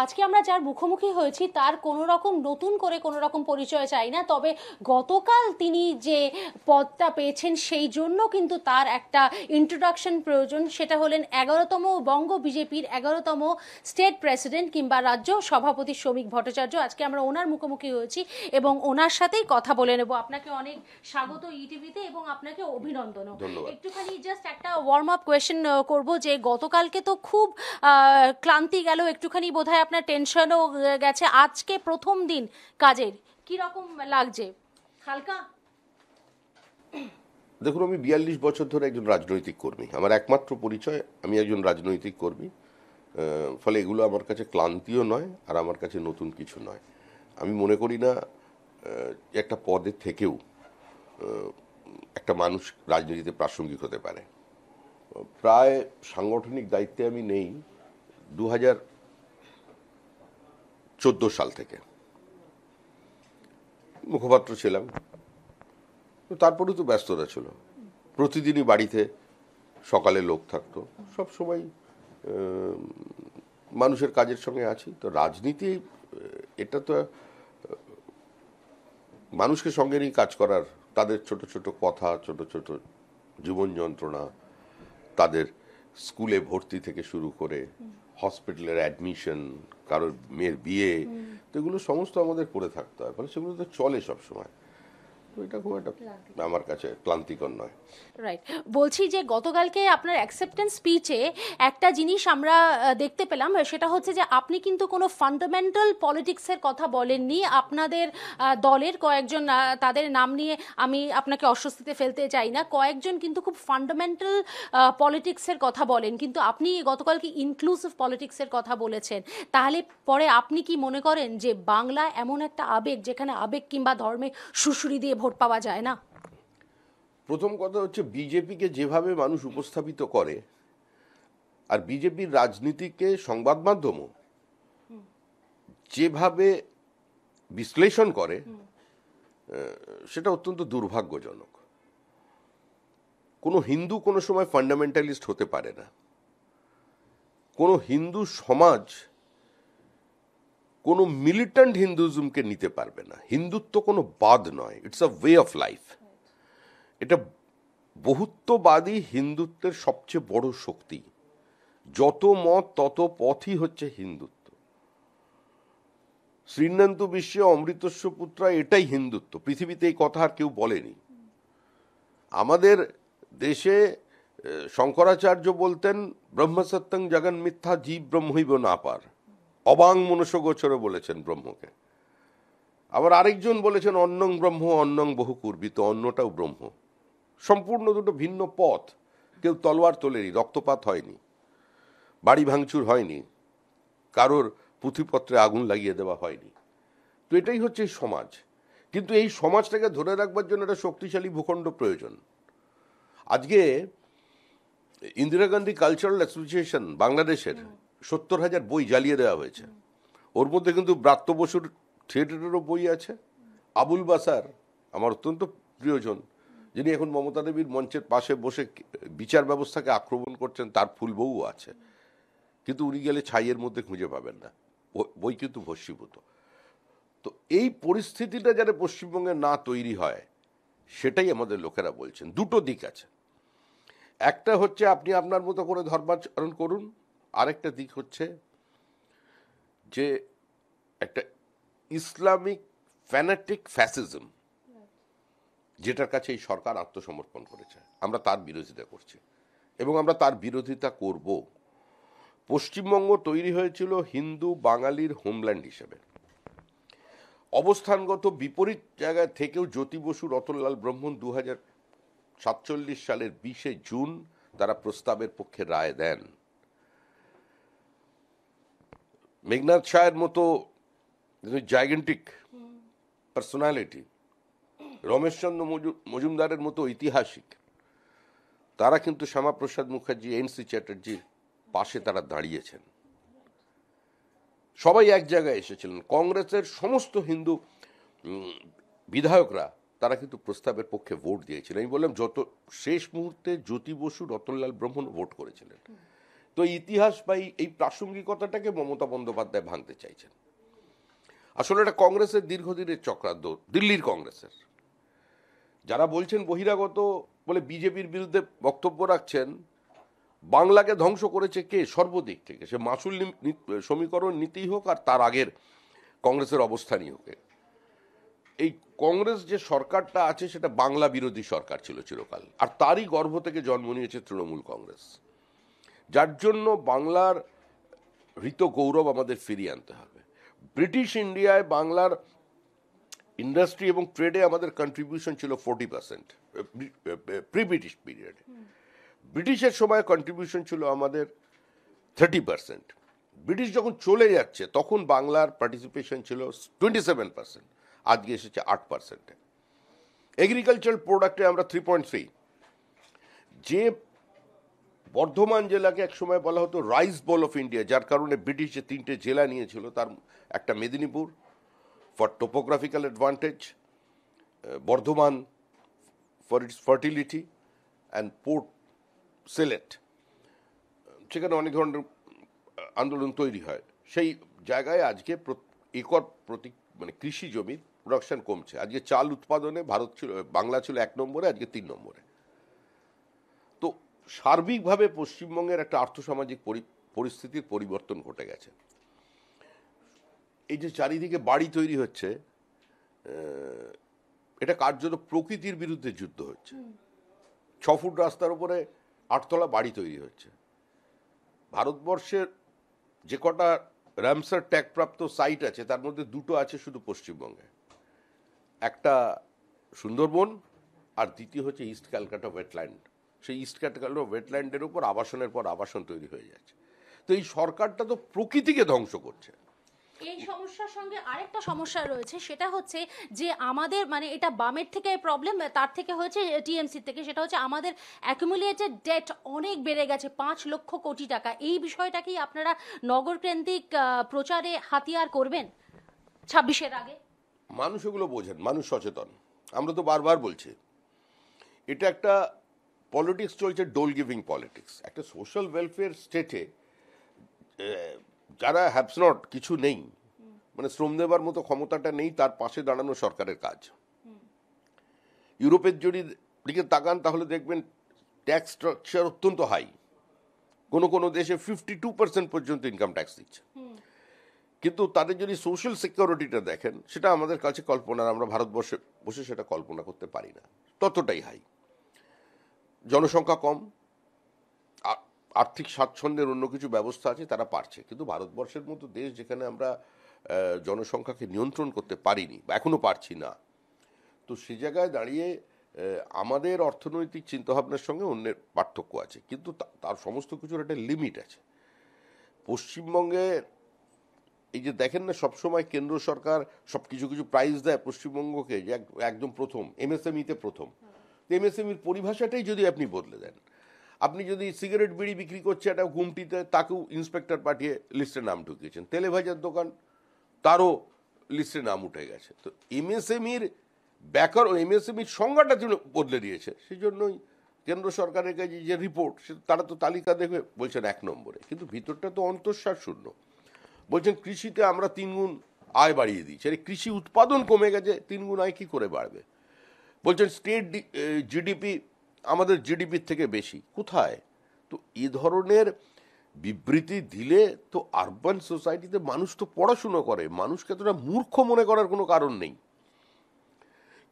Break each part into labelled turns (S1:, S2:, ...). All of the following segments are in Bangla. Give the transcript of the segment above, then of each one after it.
S1: আজকে আমরা যার মুখোমুখি হয়েছি তার কোনো রকম নতুন করে কোনো রকম পরিচয় চাই না, তবে গতকাল তিনি যে পদটা পেয়েছেন সেই জন্য কিন্তু তার একটা ইন্ট্রোডাকশন প্রয়োজন। সেটা হলেন 11তম বঙ্গ বিজেপির 11তম স্টেট প্রেসিডেন্ট কিংবা রাজ্য সভাপতি শ্রমিক ভট্টাচার্য। আজকে আমরা ওনার মুখোমুখি হয়েছি এবং ওনার সাথেই কথা বলে নেব। আপনাকে অনেক স্বাগত ইটিভিতে এবং আপনাকে অভিনন্দনও। একটুখানি জাস্ট একটা ওয়ার্ম আপ কোয়েশ্চেন করব যে গতকালকে তো খুব ক্লান্তি গেল, একটুখানি বোধহয় আপনার টেনশনও গেছে, আজকে প্রথম দিন কাজের কি রকম লাগছে? হালকা?
S2: দেখুন, আমি 42 বছর ধরে একজন রাজনৈতিক কর্মী। আমার একমাত্র পরিচয় আমি একজন রাজনৈতিক কর্মী। ফলে এগুলো আমার কাছে ক্লান্তিও নয় আর আমার কাছে নতুন কিছু নয়। আমি মনে করি না একটা পদের থেকেও একটা মানুষ রাজনীতিতে প্রাসঙ্গিক হতে পারে। প্রায় সাংগঠনিক দায়িত্বে আমি নেই 2014 সাল থেকে। মুখপাত্র ছিলাম, তারপরেও তো ব্যস্ততা ছিল। প্রতিদিনই বাড়িতে সকালে লোক থাকতো, সব সময় মানুষের কাজের সঙ্গে আছি। তো রাজনীতি এটা তো মানুষকে সঙ্গে নিয়ে কাজ করার, তাদের ছোট ছোট কথা, ছোট ছোট জীবন যন্ত্রণা, তাদের স্কুলে ভর্তি থেকে শুরু করে হসপিটালের অ্যাডমিশন, কারোর মেয়ের বিয়ে, তো এগুলো সমস্ত আমাদের পড়ে থাকতে হয়। ফলে সেগুলো তো চলে সবসময়। এটা খুব একটা আমার কাছে ক্লান্তিকর নয়।
S1: রাইট। বলছি যে গতকালকে আপনার অ্যাকসেপ্টেন্স স্পিচে একটা জিনিস আমরা দেখতে পেলাম, সেটা হচ্ছে যে আপনি কিন্তু কোনো ফান্ডামেন্টাল পলিটিক্সের কথা বলেননি। আপনাদের দলের কয়েকজন, তাদের নাম নিয়ে আমি আপনাকে অস্বস্তিতে ফেলতে চাই না, কয়েকজন কিন্তু খুব ফান্ডামেন্টাল পলিটিক্সের কথা বলেন, কিন্তু আপনি গতকালকে ইনক্লুসিভ পলিটিক্সের কথা বলেছেন। তাহলে পরে আপনি কি মনে করেন যে বাংলা এমন একটা আবেগ যেখানে আবেগ কিংবা ধর্মে সুড়সুড়ি দিয়ে ভোট পাওয়া যায় না?
S2: প্রথম কথা হচ্ছে, বিজেপিকে যেভাবে মানুষ উপস্থাপিত করে আর বিজেপির রাজনীতিকে সংবাদ মাধ্যমও যেভাবে বিশ্লেষণ করে, সেটা অত্যন্ত দুর্ভাগ্যজনক। কোনো হিন্দু কোনো সময় ফান্ডামেন্টালিস্ট হতে পারে না। কোনো হিন্দু সমাজ কোনো মিলিট্যান্ট হিন্দুইজমকে নিতে পারবে না। হিন্দুত্ব কোনো বাদ নয়, it's a way of life. এটা বহুত্ববাদী হিন্দুত্বের সবচেয়ে বড় শক্তি। যত মত তত পথই হচ্ছে হিন্দুত্ব। শ্রীনন্তু বিশ্বে অমৃতস্য পুত্রা, এটাই হিন্দুত্ব। পৃথিবীতে এই কথা আর কেউ বলেনি। আমাদের দেশে শঙ্করাচার্য বলতেন, ব্রহ্মসত্যং জগন মিথ্যা, জীব ব্রহ্মৈব না পার। অবাং মনুষ্য গোচরে বলেছেন ব্রহ্মকে। আবার আরেকজন বলেছেন, অন্নং ব্রহ্ম অন্নং বহু কুর্বিত, অন্নটাও ব্রহ্ম। সম্পূর্ণ দুটো ভিন্ন পথ। কেউ তলোয়ার তোলেনি, রক্তপাত হয়নি, বাড়ি ভাঙচুর হয়নি, কারোর পুঁথিপত্রে আগুন লাগিয়ে দেওয়া হয়নি। তো এটাই হচ্ছে সমাজ। কিন্তু এই সমাজটাকে ধরে রাখবার জন্য একটা শক্তিশালী ভূখণ্ড প্রয়োজন। আজকে ইন্দিরা গান্ধী কালচারাল অ্যাসোসিয়েশন বাংলাদেশের 70,000 বই জ্বালিয়ে দেওয়া হয়েছে। ওর মধ্যে কিন্তু ব্রাত্য বসুর থিয়েটারেরও বই আছে। আবুল বাসার আমার অত্যন্ত প্রিয়জন, যিনি এখন মমতা দেবীর মঞ্চের পাশে বসে বিচার ব্যবস্থাকে আক্রমণ করছেন, তার ফুল বউ আছে। কিন্তু উনি গেলে ছাইয়ের মধ্যে খুঁজে পাবেন না, বই কিন্তু ভস্মীভূত। তো এই পরিস্থিতিটা যাতে পশ্চিমবঙ্গে না তৈরি হয়, সেটাই আমাদের লোকেরা বলছেন। দুটো দিক আছে। একটা হচ্ছে আপনি আপনার মতো করে ধর্মাচরণ করুন, আরেকটা দিক হচ্ছে যে একটা ইসলামিক ফ্যানাটিক ফ্যাসিজম, যেটার কাছে এই সরকার আত্মসমর্পণ করেছে। আমরা তার বিরোধিতা করছি এবং আমরা তার বিরোধিতা করব। পশ্চিমবঙ্গ তৈরি হয়েছিল হিন্দু বাঙালির হোমল্যান্ড হিসেবে। অবস্থানগত বিপরীত জায়গায় থেকেও জ্যোতি বসু, রতনলাল ব্রহ্মণ 2047 সালের 20শে জুন তারা প্রস্তাবের পক্ষে রায় দেন। মেঘনাথ শাহের মতো জাইগেন্টিক পার্সোনালিটি, রমেশচন্দ্র মজুমদারের মতো ঐতিহাসিক, তারা কিন্তু শ্যামাপ্রসাদ মুখার্জি, এন.সি. চ্যাটার্জির পাশে তারা দাঁড়িয়েছেন। সবাই এক জায়গায় এসেছিলেন। কংগ্রেসের সমস্ত হিন্দু বিধায়করা তারা কিন্তু প্রস্তাবের পক্ষে ভোট দিয়েছিলেন। আমি বললাম, যত শেষ মুহূর্তে জ্যোতি বসু, রতনলাল ব্রহ্মণ ভোট করেছিলেন। তো ইতিহাস বা এই প্রাসঙ্গিকতাটাকে মমতা বন্দ্যোপাধ্যায় ভাঙতে চাইছেন। আসলে এটা কংগ্রেসের দীর্ঘদিনের চক্রান্ত, দিল্লির কংগ্রেসের। যারা বলছেন বহিরাগত বলে বিজেপির বিরুদ্ধে বক্তব্য রাখছেন, বাংলাকে ধ্বংস করেছে কে? সর্বদিক থেকে, সে মাসুল সমীকরণ নীতি হোক আর তার আগের কংগ্রেসের অবস্থানই হোক। এই কংগ্রেস যে সরকারটা আছে সেটা বাংলা বিরোধী সরকার ছিল চিরকাল, আর তারই গর্ভ থেকে জন্ম নিয়েছে তৃণমূল কংগ্রেস, যার জন্য বাংলার হৃত গৌরব আমাদের ফিরিয়ে আনতে হবে। ব্রিটিশ ইন্ডিয়ায় বাংলার ইন্ডাস্ট্রি এবং ট্রেডে আমাদের কন্ট্রিবিউশন ছিল 40%, প্রি ব্রিটিশ পিরিয়ডে। ব্রিটিশের সময় কন্ট্রিবিউশন ছিল আমাদের 30%। ব্রিটিশ যখন চলে যাচ্ছে তখন বাংলার পার্টিসিপেশন ছিল 27%, আজকে এসেছে 8%। এগ্রিকালচারাল প্রোডাক্টে আমরা 3.3। যে বর্ধমান জেলাকে একসময় বলা হতো রাইস বোল অফ ইন্ডিয়া, যার কারণে ব্রিটিশ যে 3টে জেলা নিয়েছিল তার একটা Medinipur for topographical advantage, Bardhaman for its fertility, and port Sylhet, সেখানে অনেক ধরনের আন্দোলন তৈরি হয়। সেই জায়গায় আজকে একর প্রতি মানে কৃষি জমির প্রোডাকশন কমছে। আজকে চাল উৎপাদনে ভারত ছিল, বাংলা ছিল 1 নম্বরে, আজকে 3 নম্বরে। তো সার্বিকভাবে পশ্চিমবঙ্গের একটা আর্থসামাজিক পরিস্থিতির পরিবর্তন ঘটে গেছে। এই যে চারিদিকে বাড়ি তৈরি হচ্ছে, এটা কার্যত প্রকৃতির বিরুদ্ধে যুদ্ধ হচ্ছে। 6 ফুট রাস্তার উপরে 8 তলা বাড়ি তৈরি হচ্ছে। ভারতবর্ষের যে কটা রামসার ট্যাগপ্রাপ্ত সাইট আছে তার মধ্যে 2টো আছে শুধু পশ্চিমবঙ্গে, একটা সুন্দরবন আর দ্বিতীয় হচ্ছে ইস্ট ক্যালকাটা ওয়েটল্যান্ড। সেই ইস্ট ক্যালকাটা ওয়েটল্যান্ডের উপর আবাসনের পর আবাসন তৈরি হয়ে যাচ্ছে। তো এই সরকারটা তো প্রকৃতিকে ধ্বংস করছে।
S1: এই সমস্যার সঙ্গে আরেকটা সমস্যা রয়েছে, সেটা হচ্ছে যে আমাদের মানে এটা বামের থেকে প্রবলেম, তার থেকে হয়েছে টিএমসি থেকে, সেটা হচ্ছে আমাদের অ্যাকুমুলেটেড ডেট অনেক বেড়ে গেছে, 5 লক্ষ কোটি টাকা। এই বিষয়টা কি আপনারা নগরকেন্দ্রিক প্রচারে হাতিয়ার করবেন 26-এর আগে?
S2: মানুষ এগুলো বোঝেন, মানুষ সচেতন। আমরা তো বারবার বলছি এটা একটা পলিটিক্স চলছে, ডোল গিভিং পলিটিক্স। একটা সোশ্যাল ওয়েলফেয়ার স্টেটে যারা হ্যাভস নট, কিছু নেই, মানে শ্রম দেবার মতো ক্ষমতাটা নেই, তার পাশে দাঁড়ানো সরকারের কাজ। ইউরোপের যদি দিকে তাকান তাহলে দেখবেন ট্যাক্স স্ট্রাকচার অত্যন্ত হাই। কোনো কোনো দেশে 52% পর্যন্ত ইনকাম ট্যাক্স দিচ্ছে। কিন্তু তাদের যদি সোশ্যাল সিকিউরিটিটা দেখেন সেটা আমাদের কাছে কল্পনার, আমরা ভারতবর্ষে বসে সেটা কল্পনা করতে পারি না, ততটাই হাই। জনসংখ্যা কম, আর্থিক স্বাচ্ছন্দ্যের অন্য কিছু ব্যবস্থা আছে, তারা পারছে। কিন্তু ভারতবর্ষের মতো দেশ যেখানে আমরা জনসংখ্যাকে নিয়ন্ত্রণ করতে পারিনি বা এখনো পারছি না, তো সে জায়গায় দাঁড়িয়ে আমাদের অর্থনৈতিক চিন্তাভাবনার সঙ্গে অন্যের পার্থক্য আছে, কিন্তু তার সমস্ত কিছুর একটা লিমিট আছে। পশ্চিমবঙ্গের এই যে দেখেন না, সবসময় কেন্দ্র সরকার সব কিছু প্রাইজ দেয় পশ্চিমবঙ্গকে, যে একদম প্রথম এমএসএমইতে প্রথম। এমএসএমইর পরিভাষাটাই যদি আপনি বদলে দেন, আপনি যদি সিগারেট বিড়ি বিক্রি করছে একটা গুমটিতে, তাকেও ইন্সপেক্টর পাঠিয়ে লিস্টে নাম ঢুকিয়েছেন। তেলে ভাজার দোকান, তারও লিস্টে নাম উঠে গেছে। তো এমএসএমইর এমএসএমইর সংজ্ঞাটা বদলে দিয়েছে। সেই জন্যই কেন্দ্র সরকারের কাছে যে রিপোর্ট, তারা তো তালিকা দেখে বলছেন 1 নম্বরে, কিন্তু ভিতরটা তো অন্তঃসার শূন্য। বলছেন কৃষিতে আমরা 3 গুণ আয় বাড়িয়ে দিচ্ছি। আরে কৃষি উৎপাদন কমে গেছে, 3 গুণ আয় কি করে বাড়বে? বলছেন স্টেট জিডিপি আমাদের জিডিপির থেকে বেশি, কোথায়? তো এ ধরনের বিবৃতি দিলে তো আরবান সোসাইটিতে মানুষ তো পড়াশুনো করে, মানুষকে তোরা মূর্খ মনে করার কোনো কারণ নেই।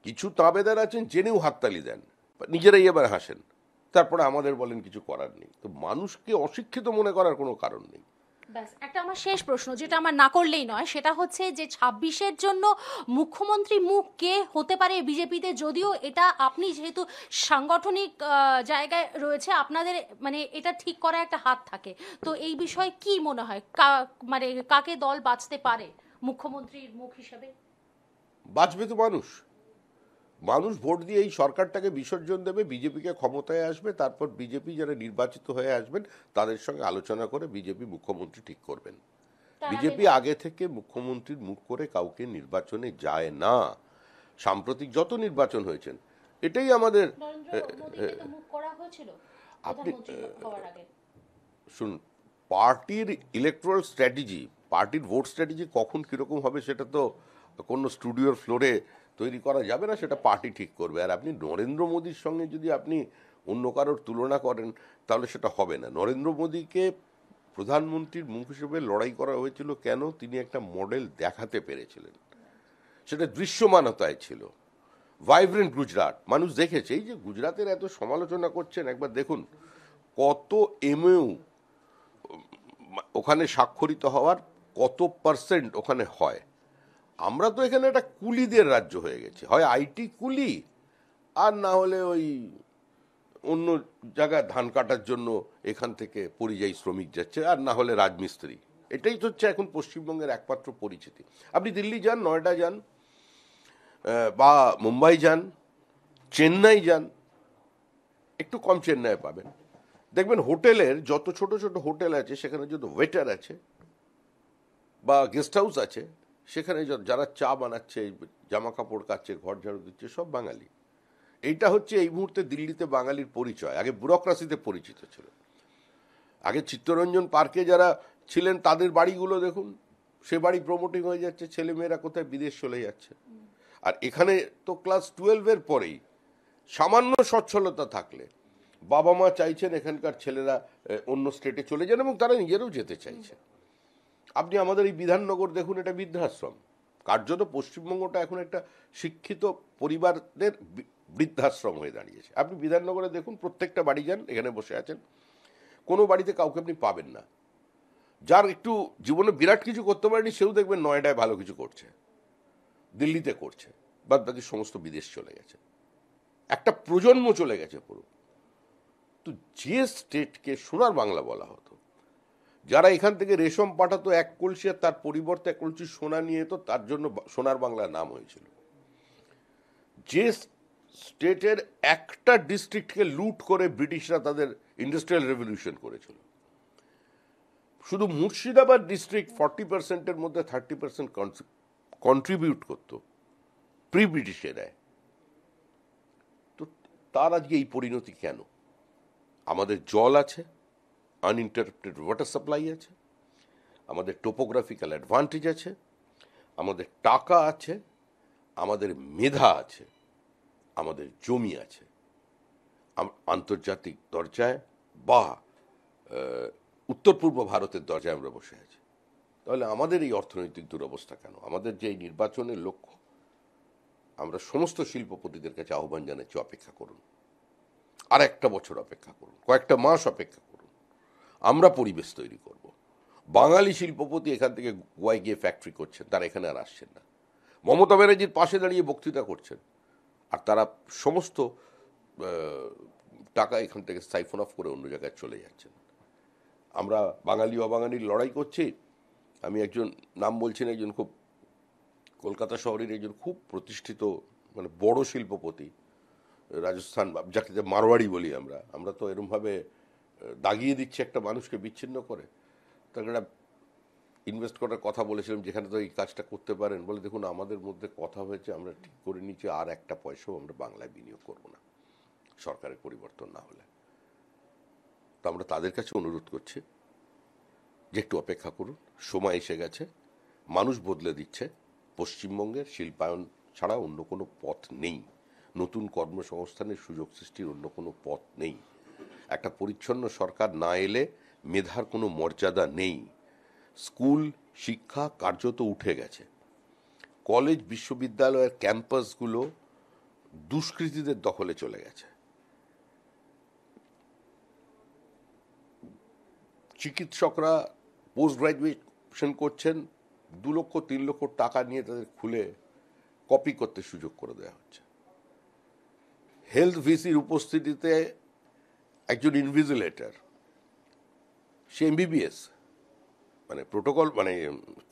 S2: কিছু তাবেদার আছেন জেনেও হাততালি দেন, নিজেরাই এবার হাসেন, তারপরে আমাদের বলেন কিছু করার নেই। তো মানুষকে অশিক্ষিত মনে করার কোনো কারণ নেই।
S1: ব্যাস, একটা আমার শেষ প্রশ্ন, যেটা আমার না করলেই নয়, সেটা হচ্ছে যে 26-এর জন্য মুখ্যমন্ত্রী মুখ কে হতে পারে বিজেপিতে? যদিও এটা আপনি যেহেতু সাংগঠনিক জায়গায় রয়েছে, আপনাদের মানে এটা ঠিক করা একটা হাত থাকে, তো এই বিষয়ে কি মনে হয়, মানে কাকে দল বাঁচতে পারে মুখ্যমন্ত্রীর মুখ হিসেবে?
S2: বাঁচবে তো মানুষ। মানুষ ভোট দিয়ে এই সরকারটাকে বিসর্জন দেবে, বিজেপিকে ক্ষমতায় আসবে, তারপর বিজেপি যারা নির্বাচিত হয়ে আসবেন তাদের সঙ্গে আলোচনা করে বিজেপি মুখ্যমন্ত্রী ঠিক করবেন। বিজেপি আগে থেকে মুখ্যমন্ত্রীর মুখ করে কাউকে নির্বাচনে যায় না। সাম্প্রতিক যত নির্বাচন হয়েছেন, এটাই আমাদের
S1: আপনি
S2: শুনুন, পার্টির ইলেকট্রাল স্ট্র্যাটেজি, পার্টির ভোট স্ট্র্যাটেজি কখন কিরকম হবে সেটা তো কোনো স্টুডিওর ফ্লোরে তৈরি করা যাবে না, সেটা পার্টি ঠিক করবে। আর আপনি নরেন্দ্র মোদীর সঙ্গে যদি আপনি অন্য কারোর তুলনা করেন তাহলে সেটা হবে না। নরেন্দ্র মোদীকে প্রধানমন্ত্রীর মুখ হিসেবে লড়াই করা হয়েছিল কেন? তিনি একটা মডেল দেখাতে পেরেছিলেন, সেটা দৃশ্যমানতায় ছিল। ভাইব্রেন্ট গুজরাট মানুষ দেখেছে। এই যে গুজরাতের এত সমালোচনা করছেন, একবার দেখুন কত এমইউ ওখানে স্বাক্ষরিত হওয়ার কত পার্সেন্ট ওখানে হয়। আমরা তো এখানে একটা কুলিদের রাজ্য হয়ে গেছে, হয় আইটি কুলি আর না হলে ওই অন্য জায়গায় ধান কাটার জন্য এখান থেকে পরিযায়ী শ্রমিক যাচ্ছে, আর না হলে রাজমিস্ত্রি। এটাই তো হচ্ছে এখন পশ্চিমবঙ্গের একমাত্র পরিচিতি। আপনি দিল্লি যান, নয়ডা যান, বা মুম্বাই যান, চেন্নাই যান, একটু কম চেন্নাই পাবেন, দেখবেন হোটেলের যত ছোট ছোট হোটেল আছে সেখানে যত ওয়েটার আছে বা গেস্ট হাউস আছে, সেখানে যারা চা বানাচ্ছে, জামা কাপড় কাচ্ছে, ঘর ঝাড়ু দিচ্ছে, সব বাঙালি। এইটা হচ্ছে এই মুহূর্তে দিল্লিতে বাঙালির পরিচয়। আগে ব্যুরোক্রাসিতে পরিচিত ছিল। আগে চিত্তরঞ্জন পার্কে যারা ছিলেন তাদের বাড়িগুলো দেখুন, সে বাড়ি প্রমোটিং হয়ে যাচ্ছে, ছেলে মেয়েরা কোথায় বিদেশ চলে যাচ্ছে। আর এখানে তো ক্লাস 12-এর পরেই সামান্য সচ্ছলতা থাকলে বাবা মা চাইছেন এখানকার ছেলেরা অন্য স্টেটে চলে যান, এবং তারা নিজেরাও যেতে চাইছে। আপনি আমাদের এই বিধাননগর দেখুন, এটা বৃদ্ধাশ্রম। কার্যত পশ্চিমবঙ্গটা এখন একটা শিক্ষিত পরিবারদের বৃদ্ধাশ্রম হয়ে দাঁড়িয়েছে। আপনি বিধাননগরে দেখুন, প্রত্যেকটা বাড়ি যান, এখানে বসে আছেন, কোনো বাড়িতে কাউকে আপনি পাবেন না যার একটু জীবনে বিরাট কিছু করতে পারেনি, সেও দেখবেন নয়ডায় ভালো কিছু করছে, দিল্লিতে করছে, বাদ বাকি সমস্ত বিদেশ চলে গেছে। একটা প্রজন্ম চলে গেছে পুরো। তো যে স্টেটকে সোনার বাংলা বলা হতো, যারা এখান থেকে রেশম পাঠাতো এক কলসি, আর তার পরিবর্তে এক কলসি সোনা নিয়ে যেত, তার জন্য সোনার বাংলা নাম হয়েছিল। যে স্টেটের একটা ডিস্ট্রিক্টকে লুট করে ব্রিটিশরা তাদের ইন্ডাস্ট্রিয়াল রেভলিউশন করেছিল, শুধু মুর্শিদাবাদ ডিস্ট্রিক্ট 40%-এর মধ্যে 30% কন্ট্রিবিউট করত প্রি ব্রিটিশ এরায়। তো তার আজকে এই পরিণতি কেন? আমাদের জল আছে, আনইন্টারাপ্টেড ওয়াটার সাপ্লাই আছে, আমাদের টোপোগ্রাফিক্যাল অ্যাডভান্টেজ আছে, আমাদের টাকা আছে, আমাদের মেধা আছে, আমাদের জমি আছে, আন্তর্জাতিক দরজায় বা উত্তর পূর্ব ভারতের দরজায় আমরা বসে আছি। তাহলে আমাদের এই অর্থনৈতিক দুরবস্থা কেন? আমাদের যে এই নির্বাচনের লক্ষ্য, আমরা সমস্ত শিল্পপতিদের কাছে আহ্বান জানাচ্ছি, অপেক্ষা করুন, আর একটা বছর অপেক্ষা করুন, কয়েকটা মাস অপেক্ষা করুন, আমরা পরিবেশ তৈরি করব। বাঙালি শিল্পপতি এখান থেকে গোয়ায় গিয়ে ফ্যাক্টরি করছেন, তারা এখানে আর আসছেন না। মমতা ব্যানার্জির পাশে দাঁড়িয়ে বক্তৃতা করছেন, আর তারা সমস্ত টাকা এখান থেকে সাইফন অফ করে অন্য জায়গায় চলে যাচ্ছেন। আমরা বাঙালি অবাঙালির লড়াই করছি। আমি একজন, নাম বলছেন, একজন খুব কলকাতা শহরের একজন খুব প্রতিষ্ঠিত মানে বড় শিল্পপতি, রাজস্থান, যাকে মারোয়াড়ি বলি আমরা, আমরা তো এরমভাবে দাগিয়ে দিচ্ছি একটা মানুষকে বিচ্ছিন্ন করে। তাকে একটা ইনভেস্ট করার কথা বলেছিলাম, যেখানে তো এই কাজটা করতে পারেন। বলে দেখুন, আমাদের মধ্যে কথা হয়েছে, আমরা ঠিক করে নিচ্ছি আর একটা পয়সাও আমরা বাংলায় বিনিয়োগ করব না সরকারের পরিবর্তন না হলে। তো আমরা তাদের কাছে অনুরোধ করছি যে একটু অপেক্ষা করুন, সময় এসে গেছে, মানুষ বদলে দিচ্ছে। পশ্চিমবঙ্গের শিল্পায়ন ছাড়া অন্য কোনো পথ নেই, নতুন কর্মসংস্থানের সুযোগ সৃষ্টির অন্য কোনো পথ নেই। একটা পরিচ্ছন্ন সরকার না এলে মেধার কোনো মর্যাদা নেই। স্কুল শিক্ষা কার্যত উঠে গেছে, কলেজ বিশ্ববিদ্যালয়ের ক্যাম্পাসগুলো দুষ্কৃতীদের দখলে চলে গেছে। চিকিৎসকরা পোস্ট গ্রাজুয়েশন করছেন, 2 লক্ষ 3 লক্ষ টাকা নিয়ে তাদের খুলে কপি করতে সুযোগ করে দেওয়া হচ্ছে। হেলথ ভিসির উপস্থিতিতে একজন ইনভিজিলেটর, সে এমবিবিএস, মানে প্রোটোকল, মানে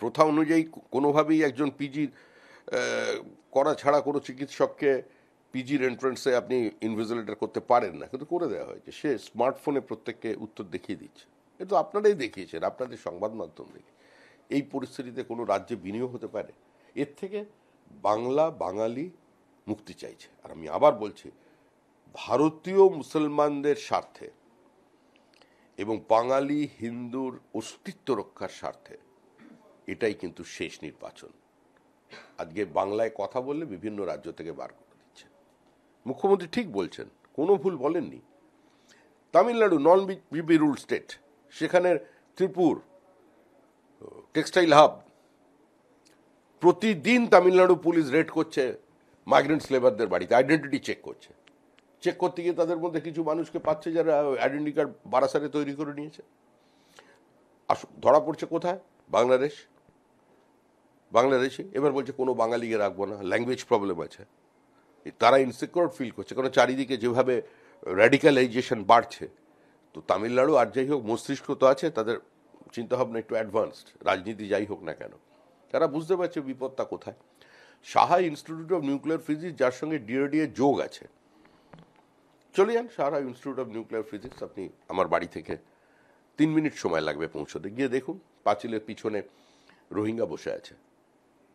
S2: প্রথা অনুযায়ী কোনোভাবেই একজন পিজি করা ছাড়া কোনো চিকিৎসককে পিজির এন্ট্রান্সে আপনি ইনভিজিলেটর করতে পারেন না, কিন্তু করে দেওয়া হয়েছে। সে স্মার্টফোনে প্রত্যেককে উত্তর দেখিয়ে দিচ্ছে। এ তো আপনারাই দেখিয়েছেন, আপনাদের সংবাদ মাধ্যম দেখে। এই পরিস্থিতিতে কোনো রাজ্যে বিনিয়োগ হতে পারে? এর থেকে বাংলা বাঙালি মুক্তি চাইছে। আর আমি আবার বলছি, ভারতীয় মুসলমানদের স্বার্থে এবং বাঙালি হিন্দুর অস্তিত্ব রক্ষার স্বার্থে এটাই কিন্তু শেষ নির্বাচন। আজকে বাংলায় কথা বললে বিভিন্ন রাজ্য থেকে বার করে দিচ্ছে। মুখ্যমন্ত্রী ঠিক বলছেন, কোনো ভুল বলেননি। তামিলনাড়ু নন বিপি রুল স্টেট, সেখানে ত্রিপুর টেক্সটাইল হাব, প্রতিদিন তামিলনাড়ু পুলিশ রেড করছে মাইগ্রেন্টস লেবারদের বাড়িতে, আইডেন্টিটি চেক করছে। চেক করতে গিয়ে তাদের মধ্যে কিছু মানুষকে পাচ্ছে যারা আইডেন্টি কার্ড বারাসারে তৈরি করে নিয়েছে। ধরা পড়ছে কোথায়? বাংলাদেশে। এবার বলছে কোনো বাঙালিকে রাখবো না, ল্যাঙ্গুয়েজ প্রবলেম আছে। তারা ইনসিকিউর ফিল করছে, কারণ চারিদিকে যেভাবে র্যাডিক্যালাইজেশন বাড়ছে। তো তামিলনাড়ু আর যাই হোক মস্তিষ্ক তো আছে, তাদের চিন্তাভাবনা একটু অ্যাডভান্সড, রাজনীতি যাই হোক না কেন, তারা বুঝতে পারছে বিপদটা কোথায়। Saha institute of nuclear physics, যার সঙ্গে ডিআরডিএ যোগ আছে, চলে যান Saha institute of nuclear physics. আপনি আমার বাড়ি থেকে 3 মিনিট সময় লাগবে পৌঁছতে, গিয়ে দেখুন পাঁচিলের পিছনে রোহিঙ্গা বসে আছে,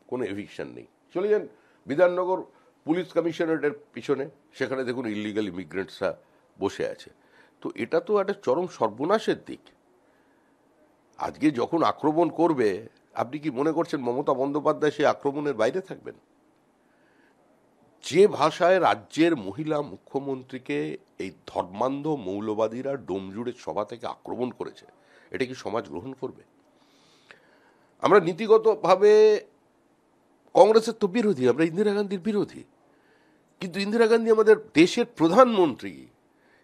S2: কোনো এভিকশন নেই। চলে যান বিধাননগর পুলিশ কমিশনারেটের পিছনে, সেখানে দেখুন ইলিগাল ইমিগ্রেন্টসরা বসে আছে। তো এটা তো একটা চরম সর্বনাশের দিক। আজকে যখন আক্রমণ করবে, আপনি কি মনে করছেন মমতা বন্দ্যোপাধ্যায় সেই আক্রমণের বাইরে থাকবেন? যে ভাষায় রাজ্যের মহিলা মুখ্যমন্ত্রীকে এই ধর্মান্ধ মৌলবাদীরা ডোমজুড়ের সভা থেকে আক্রমণ করেছে, এটা কি সমাজ গ্রহণ করবে? আমরা নীতিগতভাবে কংগ্রেসের তো বিরোধী, আমরা ইন্দিরা গান্ধীর বিরোধী, কিন্তু ইন্দিরা গান্ধী আমাদের দেশের প্রধানমন্ত্রী,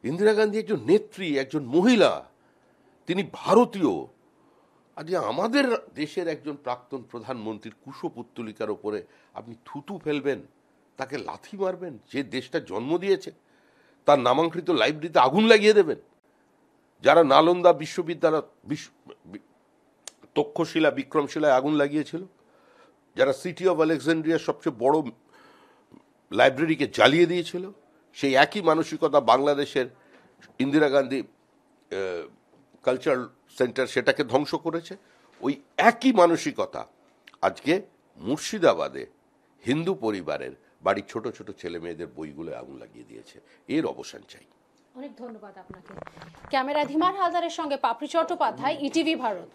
S2: ইন্দিরা গান্ধী একজন নেত্রী, একজন মহিলা, তিনি ভারতীয়। আজকে আমাদের দেশের একজন প্রাক্তন প্রধানমন্ত্রীর কুশপুত্তলিকার ওপরে আপনি থুতু ফেলবেন, তাকে লাথি মারবেন, যে দেশটা জন্ম দিয়েছে, তার নামাঙ্কিত লাইব্রেরিতে আগুন লাগিয়ে দেবেন। যারা নালন্দা বিশ্ববিদ্যালয় তক্ষশিলা বিক্রমশিলায় আগুন লাগিয়েছিল, যারা সিটি অফ আলেকজান্ড্রিয়ার সবচেয়ে বড় লাইব্রেরিকে জ্বালিয়ে দিয়েছিল, সেই একই মানসিকতা বাংলাদেশের ইন্দিরা গান্ধী কালচারাল সেন্টার সেটাকে ধ্বংস করেছে। ওই একই মানসিকতা আজকে মুর্শিদাবাদে হিন্দু পরিবারের বাড়ির ছোট ছোট ছেলে মেয়েদের বইগুলো আগুন লাগিয়ে দিয়েছে। এর অবসান চাই।
S1: অনেক ধন্যবাদ আপনাকে। ক্যামেরা ধীমান হালদারের সঙ্গে পাপড়ি চট্টোপাধ্যায়, ইটিভি ভারত।